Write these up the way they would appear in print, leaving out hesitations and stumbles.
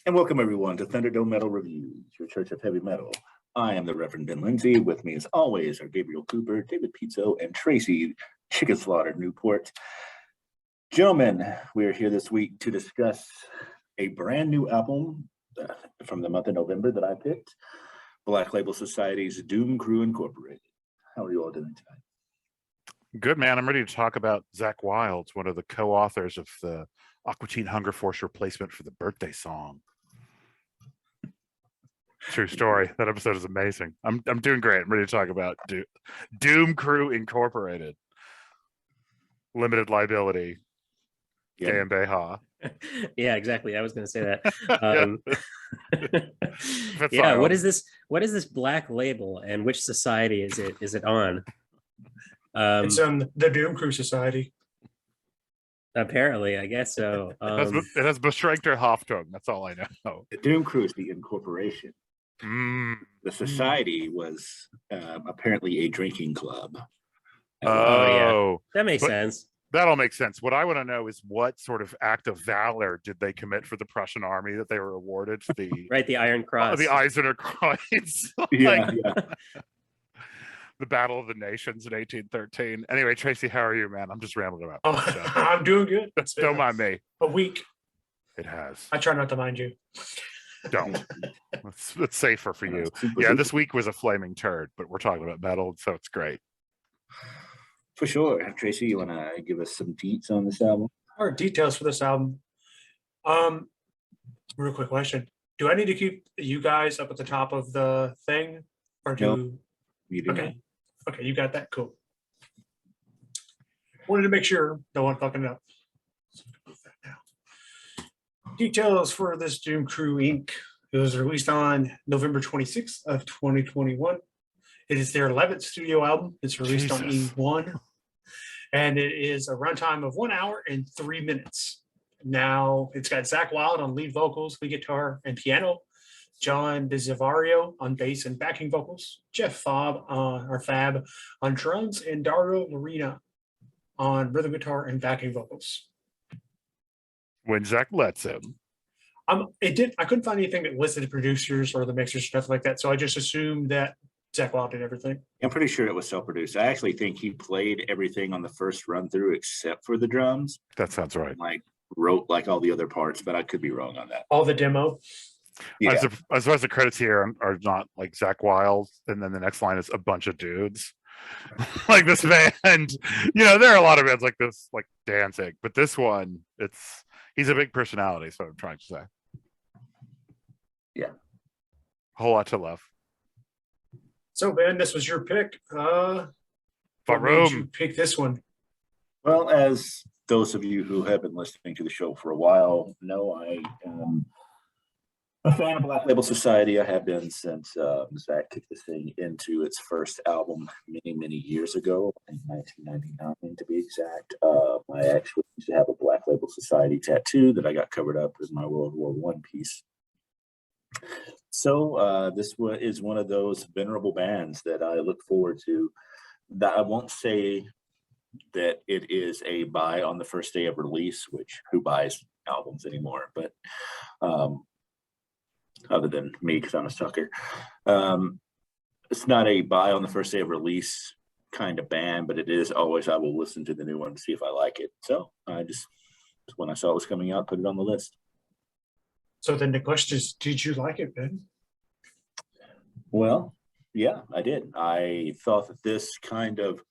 And welcome everyone to Thunderdome Metal Reviews, your church of heavy metal. I am the Reverend Ben Lindsay. With me as always are Gabriel Cooper, David Pizzo, and Tracy Chicken Slaughter Newport. Gentlemen, we are here this week to discuss a brand new album from the month of November that I picked, Black Label Society's Doom Crew Incorporated. How are you all doing tonight? Good, man. I'm ready to talk about Zakk Wylde, one of the co-authors of the Aqua Teen Hunger Force replacement for the birthday song. True story. That episode is amazing. I'm doing great. I'm ready to talk about Doom Crew Incorporated. Limited liability. Yeah. GmbH. Yeah, exactly. I was going to say that. Yeah. What is this? What is this Black Label, and which society is it? Is it on? It's the Doom Crew Society. Apparently, I guess so. It has Beschränkter Haftung. That's all I know. The Doom Crew is the incorporation. The society was apparently a drinking club. Yeah, that makes sense. That'll make sense. What I want to know is what sort of act of valor did they commit for the Prussian army that they were awarded the right, the Iron Cross, the Eisener Kreuz. Yeah. The Battle of the Nations in 1813. Anyway, Tracy, how are you, man? I'm just rambling about. I'm doing good. Don't mind me. A week. It has. I try not to mind you. Don't. It's safer for you. Yeah, this week was a flaming turd, but we're talking about metal, so it's great. For sure. Tracy, you want to give us some deets on this album? All right, details for this album. Real quick question. Do I need to keep you guys up at the top of the thing? Or do Nope, you do not. Okay, you got that. Cool. Wanted to make sure no one fucking up. So move that now. Details for this Doom Crew Inc. It was released on November 26th of 2021. It is their 11th studio album. It's released on E1. And it is a runtime of 1 hour and 3 minutes. Now, it's got Zakk Wylde on lead vocals, lead guitar, and piano. John DeZavario on bass and backing vocals. Jeff Fab on drums. And Dario Marina on rhythm guitar and backing vocals. When Zakk lets him. I couldn't find anything that listed the producers or the mixers, stuff like that. So I just assumed that Zakk Wylde did everything. I'm pretty sure it was self-produced. I actually think he played everything on the first run through except for the drums. That sounds right. Like wrote like all the other parts, but I could be wrong on that. All the demo. Yeah. As far as the credits here are not like Zakk Wylde, and then the next line is a bunch of dudes. Like this band, there are a lot of bands like this, like Danzig, but this one, he's a big personality, is what I'm trying to say. Yeah. A whole lot to love. So, Ben, this was your pick. What But made you pick this one? Well, as those of you who have been listening to the show for a while know, I am a fan of Black Label Society. I have been since Zakk kicked this thing into its first album many years ago, in 1999 to be exact. I actually used to have a Black Label Society tattoo that I got covered up with my World War I piece. So this is one of those venerable bands that I look forward to. That I won't say that it is a buy on the first day of release, which who buys albums anymore, but other than me, because I'm a sucker. It's not a buy on the first day of release kind of band, but it is always, I will listen to the new one to see if I like it. So I just, when I saw it was coming out, put it on the list. So then the question is, did you like it, Ben? Well, yeah, I did. I thought that this kind of,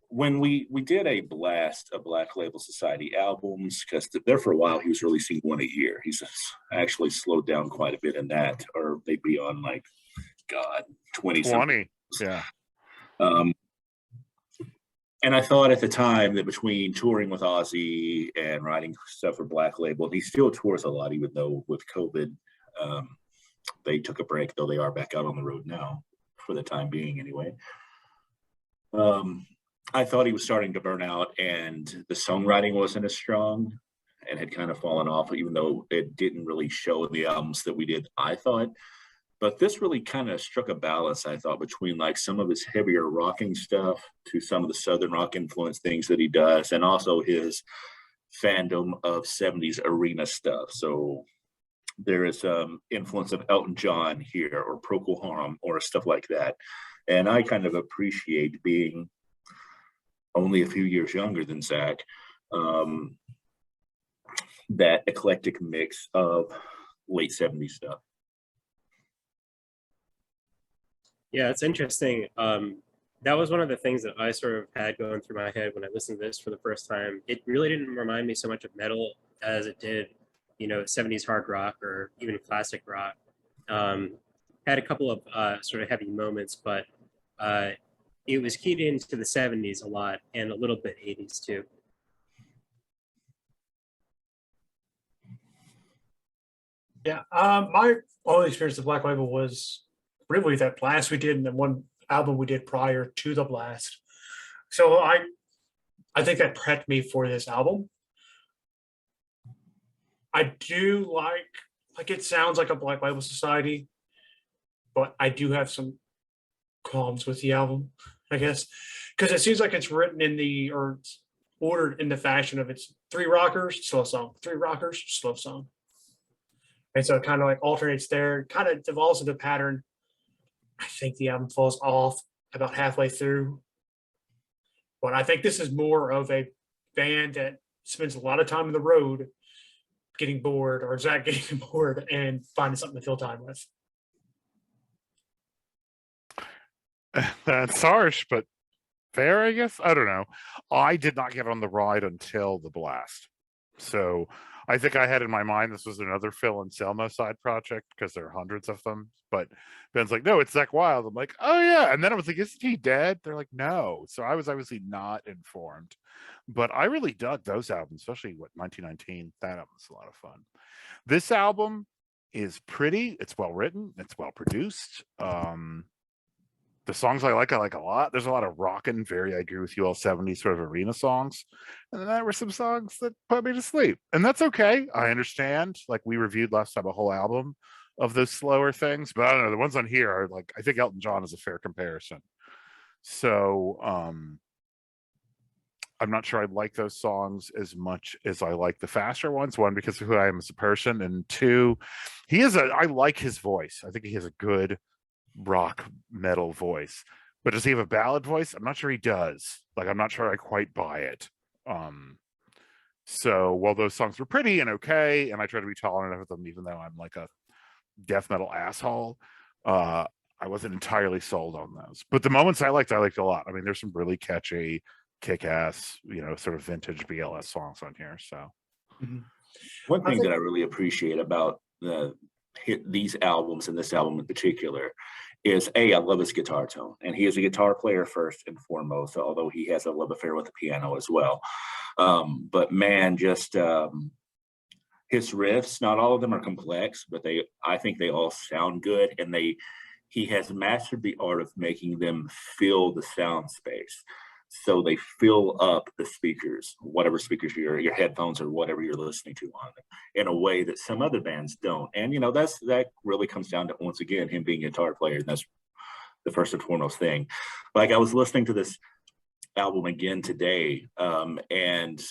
when we did a blast of Black Label Society albums, because there for a while he was releasing one a year. He's actually slowed down quite a bit in that, or they'd be on like, God, 20. Yeah. And I thought at the time that between touring with Ozzy and writing stuff for Black Label, he still tours a lot, even though with COVID, they took a break, though they are back out on the road now for the time being anyway. I thought he was starting to burn out and the songwriting wasn't as strong and had kind of fallen off, even though it didn't really show in the albums that we did, I thought. But this really kind of struck a balance, I thought, between like some of his heavier rocking stuff to some of the Southern rock influence things that he does, and also his fandom of 70s arena stuff. So there is influence of Elton John here or Procol Harum or stuff like that. And I kind of appreciate being only a few years younger than Zach, that eclectic mix of late 70s stuff. Yeah, it's interesting. That was one of the things that I sort of had going through my head when I listened to this for the first time. It really didn't remind me so much of metal as it did, 70s hard rock or even classic rock. Had a couple of sort of heavy moments, but it was keyed into the 70s a lot and a little bit 80s too. Yeah, my only experience with Black Label was really that blast we did and the one album we did prior to the blast. So I think that prepped me for this album. I do like it sounds like a Black Label Society, but I do have some qualms with the album, I guess, because it seems like it's written or it's ordered in the fashion of it's 3 rockers, slow song, 3 rockers, slow song. And so it kind of like alternates there, kind of devolves into pattern. I think the album falls off about halfway through. But I think this is more of a band that spends a lot of time on the road getting bored, or Zach getting bored and finding something to fill time with. That's harsh, but fair, I guess. I don't know. I did not get on the ride until the blast. So I think I had in my mind this was another Phil and Selma side project because there are hundreds of them. But Ben's like, no, it's Zach Wild. I'm like, oh yeah. And then I was like, isn't he dead? They're like, no. So I was obviously not informed. But I really dug those albums, especially 1919. That album was a lot of fun. This album is pretty. It's well written. It's well produced. The songs I like a lot. There's a lot of rockin', I agree with you, all 70s sort of arena songs. And then there were some songs that put me to sleep. And that's okay. I understand. Like we reviewed last time a whole album of those slower things, but I don't know. The ones on here are like, I think Elton John is a fair comparison. So I'm not sure I like those songs as much as I like the faster ones. One, because of who I am as a person, and two, I like his voice. I think he has a good rock metal voice, but does he have a ballad voice? I'm not sure he does. Like, I'm not sure I quite buy it. So while those songs were pretty and okay, and I try to be tolerant of them, even though I'm like a death metal asshole, I wasn't entirely sold on those. But the moments I liked a lot. I mean, there's some really catchy, kick-ass, sort of vintage BLS songs on here. So one thing that I really appreciate about these albums and this album in particular is I love his guitar tone, and he is a guitar player first and foremost, although he has a love affair with the piano as well. But man, just his riffs, not all of them are complex, but I think they all sound good, and he has mastered the art of making them fill the sound space. So they fill up the speakers, whatever speakers your headphones or whatever you're listening to on it, in a way that some other bands don't. And that really comes down to, once again, him being a guitar player, and that's the first and foremost thing. Like, I was listening to this album again today, and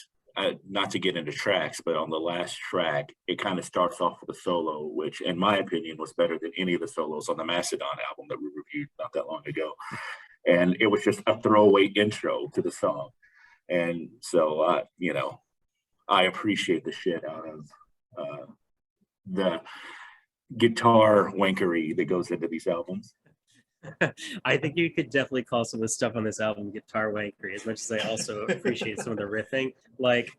not to get into tracks, but on the last track, it kind of starts off with a solo, which in my opinion was better than any of the solos on the Mastodon album that we reviewed not that long ago. And it was just a throwaway intro to the song. And so, I appreciate the shit out of the guitar wankery that goes into these albums. I think you could definitely call some of the stuff on this album guitar wankery, as much as I also appreciate some of the riffing. Like,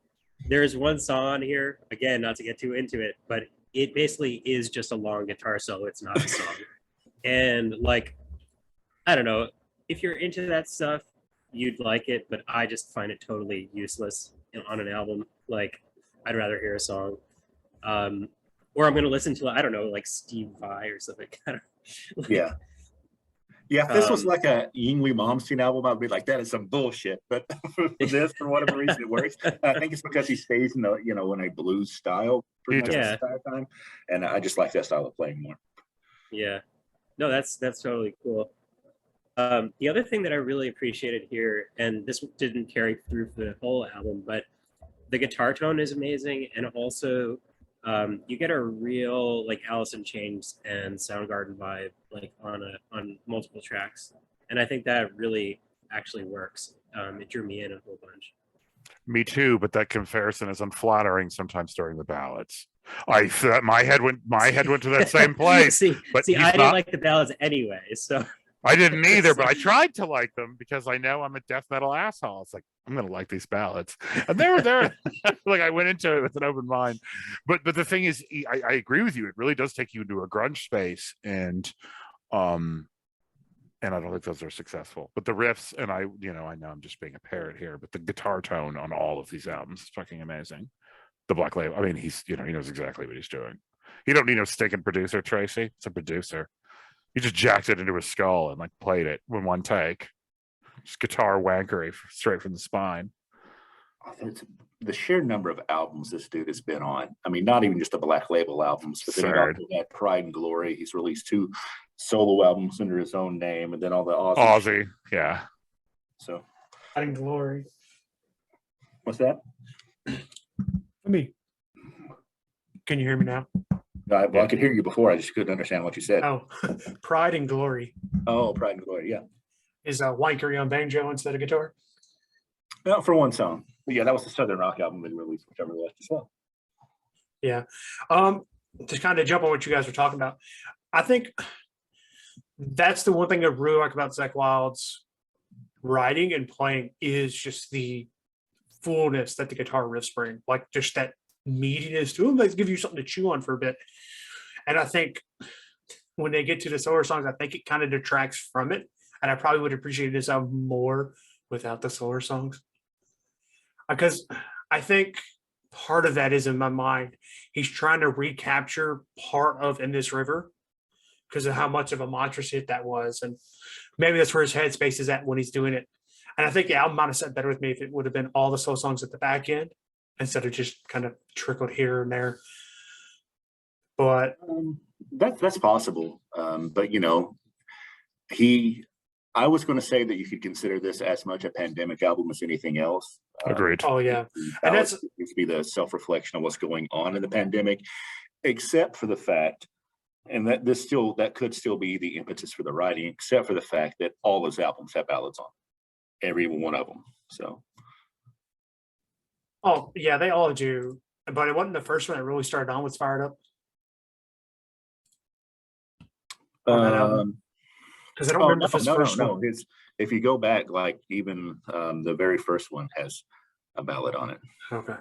there's one song on here, again, not to get too into it, but it basically is just a long guitar solo. It's not a song. And like, I don't know, if you're into that stuff, you'd like it, but I just find it totally useless on an album. Like, I'd rather hear a song. Or I'm going to listen to, I don't know, like Steve Vai or something. Like, yeah. Yeah, if this was like a Yingli Malmsteen album, I'd be like, that is some bullshit. But for this, for whatever reason, it works. I think it's because he stays in in a blues style pretty much the entire time. And I just like that style of playing more. Yeah. No, that's totally cool. The other thing that I really appreciated here, and this didn't carry through for the whole album, but the guitar tone is amazing, and also you get a real like Alice in Chains and Soundgarden vibe like on multiple tracks, and I think that really actually works. It drew me in a whole bunch. Me too, but that comparison is unflattering sometimes during the ballads. My head went to that same place. see, but see, he's I didn't not- like the ballads anyway, so I didn't either, but I tried to like them because I know I'm a death metal asshole. It's like I'm gonna like these ballads, and they were there. Like I went into it with an open mind. But the thing is, I agree with you. It really does take you into a grunge space, and I don't think those are successful. But the riffs, and I know I'm just being a parrot here, but the guitar tone on all of these albums is fucking amazing. The Black Label, I mean, he's he knows exactly what he's doing. He don't need no stinking producer, Tracy. It's a producer. He just jacked it into his skull and like played it in one take. Just guitar wankery straight from the spine. It's the sheer number of albums this dude has been on. I mean, not even just the Black Label albums, but then he also had Pride and Glory. He's released 2 solo albums under his own name, and then all the Ozzy, yeah. So, Pride and Glory. what's that? I mean, can you hear me now? I could hear you before. I just couldn't understand what you said. Oh, Pride and Glory Oh, Pride and Glory, yeah. is a wankery on banjo instead of guitar. Well, for one song. But yeah, that was the Southern Rock album they released, which I really liked as well. Yeah. To kind of jump on what you guys were talking about, I think that's the one thing I really like about Zakk Wylde's writing and playing is just the fullness that the guitar riffs bring, like just that meatiness to them. They give you something to chew on for a bit. And I think when they get to the solo songs, I think it kind of detracts from it. And I probably would appreciate this album more without the solo songs. Because I think part of that is in my mind, he's trying to recapture part of In This River because of how much of a monstrous hit that was. And maybe that's where his headspace is at when he's doing it. And I think the album might have sat better with me if it would have been all the slow songs at the back end instead of just kind of trickled here and there. But that's possible. But I was going to say that you could consider this as much a pandemic album as anything else. Agreed. oh yeah, And that's needs to be the self-reflection of what's going on in the pandemic, except for the fact, and that could still be the impetus for the writing, except for the fact that all his albums have ballads on every one of them. So, oh yeah, they all do. But it wasn't the first one that really started on with Fired Up. On that album. Because I don't remember if his first one. If you go back, like even the very first one has a ballad on it. Okay.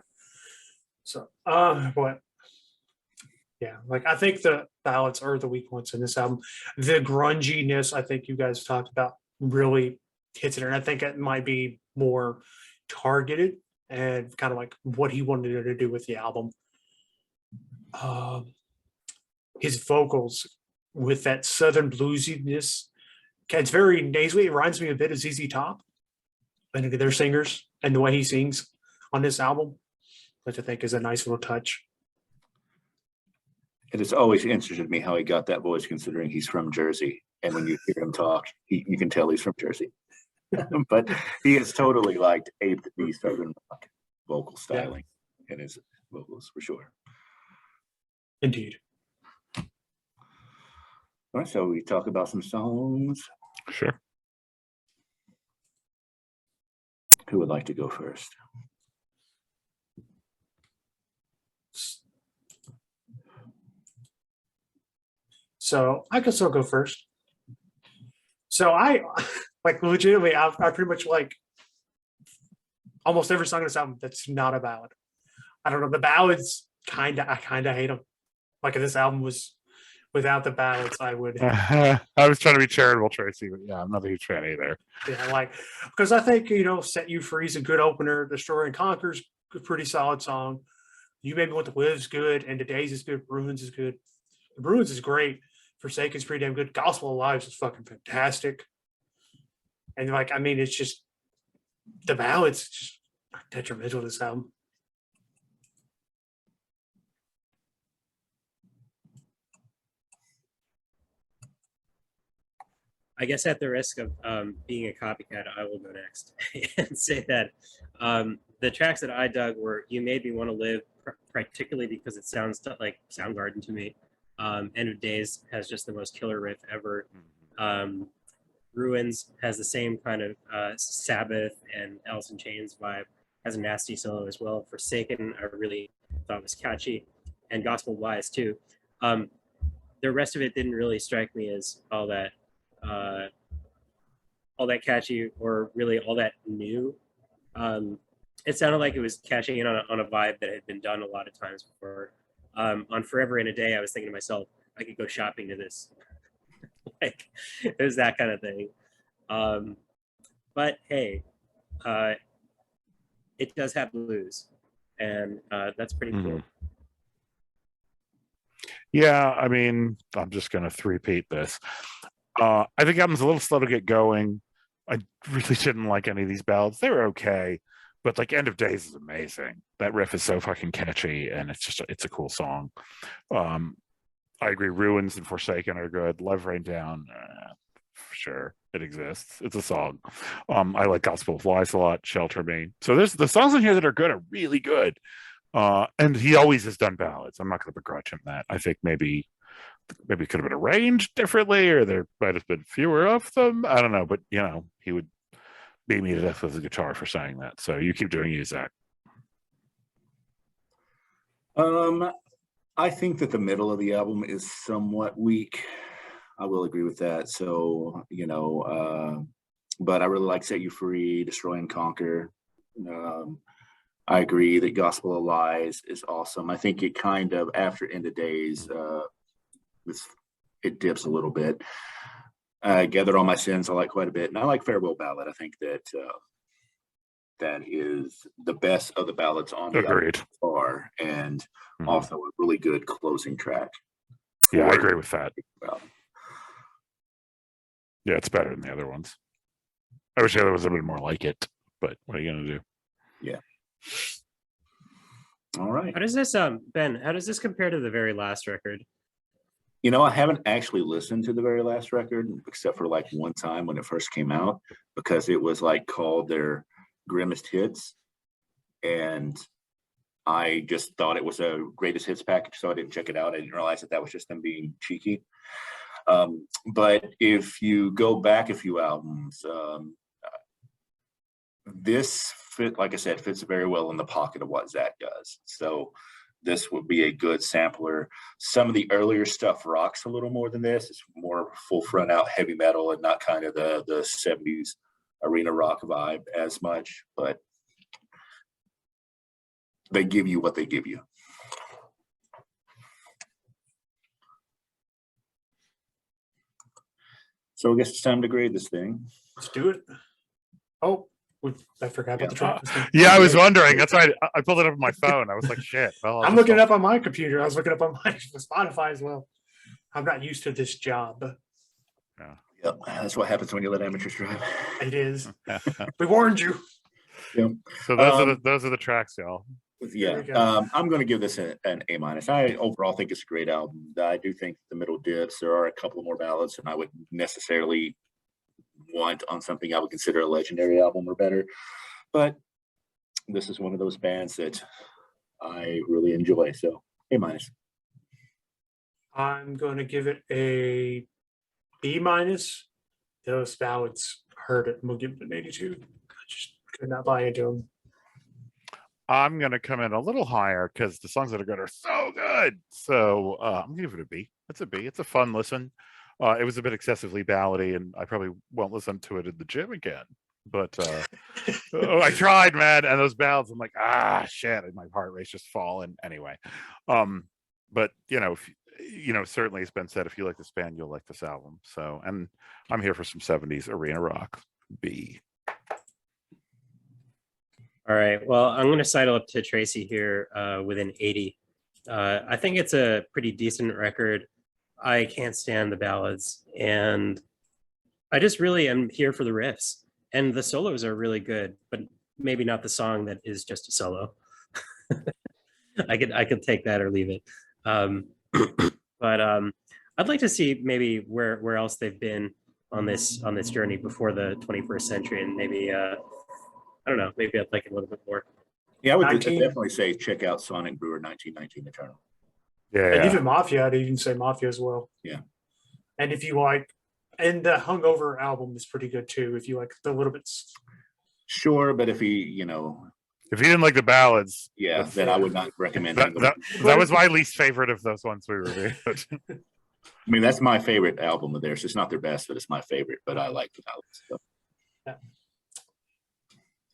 So, but yeah, like I think the ballads are the weak points in this album. The grunginess, I think you guys talked about, really hits it, and I think it might be more targeted and kind of like what he wanted to do with the album. His vocals with that southern bluesiness, it's very nasally. It reminds me a bit of ZZ Top and their singers and the way he sings on this album, which I think is a nice little touch. It has always interested me how he got that voice, considering he's from Jersey. And when you hear him talk, you can tell he's from Jersey. But he has totally aped the Southern Rock vocal styling in his vocals, for sure. Indeed. All right, so we talk about some songs. Sure. Who would like to go first? So I can still go first. So I legitimately, I pretty much like almost every song on this album that's not a ballad. I don't know. The ballads I kind of hate them. Like if this album was without the ballads, I would. I was trying to be charitable, Tracy, but yeah, I'm not a huge fan either. Yeah, because I think Set You Free is a good opener. Destroy and Conquer's a pretty solid song. You Made Me Want to Live is good, and Today's is good. Bruins is good. The Bruins is great. Forsaken's pretty damn good. Gospel of Lives is fucking fantastic. And it's just the ballads just are detrimental to this album. I guess at the risk of being a copycat, I will go next and say that the tracks that I dug were You Made Me Want to Live, particularly because it sounds like Soundgarden to me. End of Days has just the most killer riff ever. Ruins has the same kind of Sabbath and Alice in Chains vibe. Has a nasty solo as well. Forsaken, I really thought was catchy, and Gospel Wise too. The rest of it didn't really strike me as all that catchy or really all that new. It sounded like it was cashing in on a vibe that had been done a lot of times before. On Forever in a Day, I was thinking to myself, I could go shopping to this. Like, it was that kind of thing. But hey, it does have blues, and that's pretty cool. Yeah, I mean, I'm just going to three-peat this. I think the album's a little slow to get going. I really didn't like any of these ballads. They were okay, but like End of Days is amazing. That riff is so fucking catchy, and it's a cool song. I agree. Ruins and Forsaken are good. Love Rain Down, for sure, it exists. It's a song. I like Gospel of Lies a lot. Shelter Me. So there's the songs in here that are good are really good. And he always has done ballads. I'm not going to begrudge him that. I think maybe it could have been arranged differently, or there might have been fewer of them. I don't know, but he would beat me to death with a guitar for saying that. So you keep doing you, Zach. I think that the middle of the album is somewhat weak. I will agree with that. So, but I really like Set You Free, Destroy and Conquer. I agree that Gospel of Lies is awesome. I think it kind of, after End of Days, it dips a little bit. Gather All My Sins, I like quite a bit. And I like Farewell Ballad. I think that that is the best of the ballads on the album so far, and also a really good closing track. Yeah, I agree with that. Yeah, it's better than the other ones. I wish the other was a bit more like it, but what are you going to do? Yeah. All right. How does this, Ben, how does this compare to the very last record? I haven't actually listened to the very last record, except for like one time when it first came out, because it was like called their Grimmest Hits. And I just thought it was a greatest hits package, so I didn't check it out. I didn't realize that was just them being cheeky. But if you go back a few albums, this fits very well in the pocket of what Zach does. So this would be a good sampler. Some of the earlier stuff rocks a little more than this. It's more full front out heavy metal and not kind of the 70s arena rock vibe as much, but they give you what they give you. So I guess it's time to grade this thing. Let's do it. Oh, I forgot about the track. Yeah, I was wondering. That's why I pulled it up on my phone. I was like, shit. Well, I'm looking it up on my computer. I was looking up on my Spotify as well. I'm not used to this job. Yeah. Yep, that's what happens when you let amateurs drive. It is. We warned you. Yep. So those are the tracks, y'all. Yeah, I'm going to give this an A-. I overall think it's a great album. I do think the middle dips. There are a couple more ballads, and I would necessarily want on something I would consider a legendary album or better. But this is one of those bands that I really enjoy. So A-. I'm going to give it a B-. Those ballads hurt it. We'll give it an 82. I just could not buy into them. I'm going to come in a little higher because the songs that are good are so good. So I'm going to give it a B. It's a B. It's a fun listen. It was a bit excessively ballady, and I probably won't listen to it in the gym again. But I tried, man. And those ballads, I'm like, shit. And my heart rate's just falling. Anyway. But, certainly it's been said, if you like this band, you'll like this album. So, and I'm here for some 70s arena rock. B. All right. Well, I'm going to sidle up to Tracy here with an 80. I think it's a pretty decent record. I can't stand the ballads, and I just really am here for the riffs. And the solos are really good, but maybe not the song that is just a solo. I could take that or leave it. But I'd like to see maybe where else they've been on this journey before the 21st century, and maybe I don't know, maybe I'd like it a little bit more. Yeah, I would 19. definitely say check out Sonic Brewer 1919 Eternal. Yeah. And even Mafia, I'd even say Mafia as well. Yeah. And if you like, and the Hungover album is pretty good too. If you like the little bits. Sure, but if If you didn't like the ballads, yeah, then I would not recommend that, Hungover. that was my least favorite of those ones we reviewed. I mean, that's my favorite album of theirs. It's not their best, but it's my favorite. But I like the ballads. So.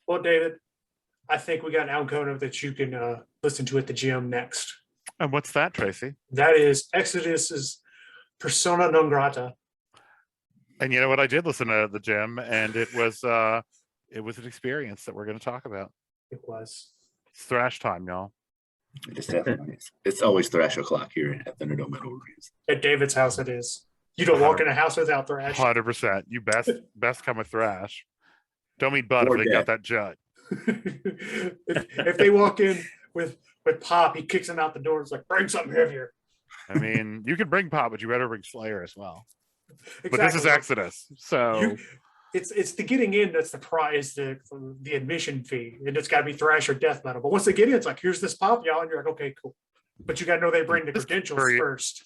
Well, David, I think we got an album that you can listen to at the gym next. And what's that, Tracy? That is Exodus's Persona Non Grata. And you know what? I did listen to the gym, and it was an experience that we're going to talk about. It was. It's thrash time, y'all. It's definitely it's always thrash o'clock here at Thunderdome Metal Reviews. At David's house, it is. You don't walk in a house without thrash. 100%. You best come with thrash. Don't mean Bud Or if they got dead. that jut. if they walk in with Pop, he kicks them out the door. It's like, bring something heavier. I mean, you can bring Pop, but you better bring Slayer as well. Exactly. But this is Exodus, so it's the getting in that's the prize, the admission fee, and it's got to be thrash or death metal. But once they get in, it's like, here's this Pop, y'all, and you're like, okay, cool. But you got to know they bring the credentials first.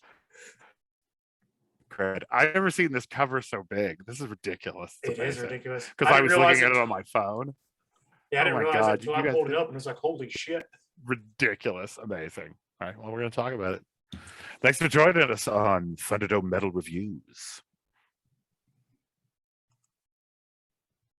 cred. I've never seen this cover so big. This is ridiculous. It is ridiculous. Because I was looking at it on my phone. Yeah, I didn't Oh my realize God, it until you I guys pulled it did- up and it's like, holy shit. Ridiculous. Amazing. All right, well, we're going to talk about it. Thanks for joining us on Thunderdome Metal Reviews.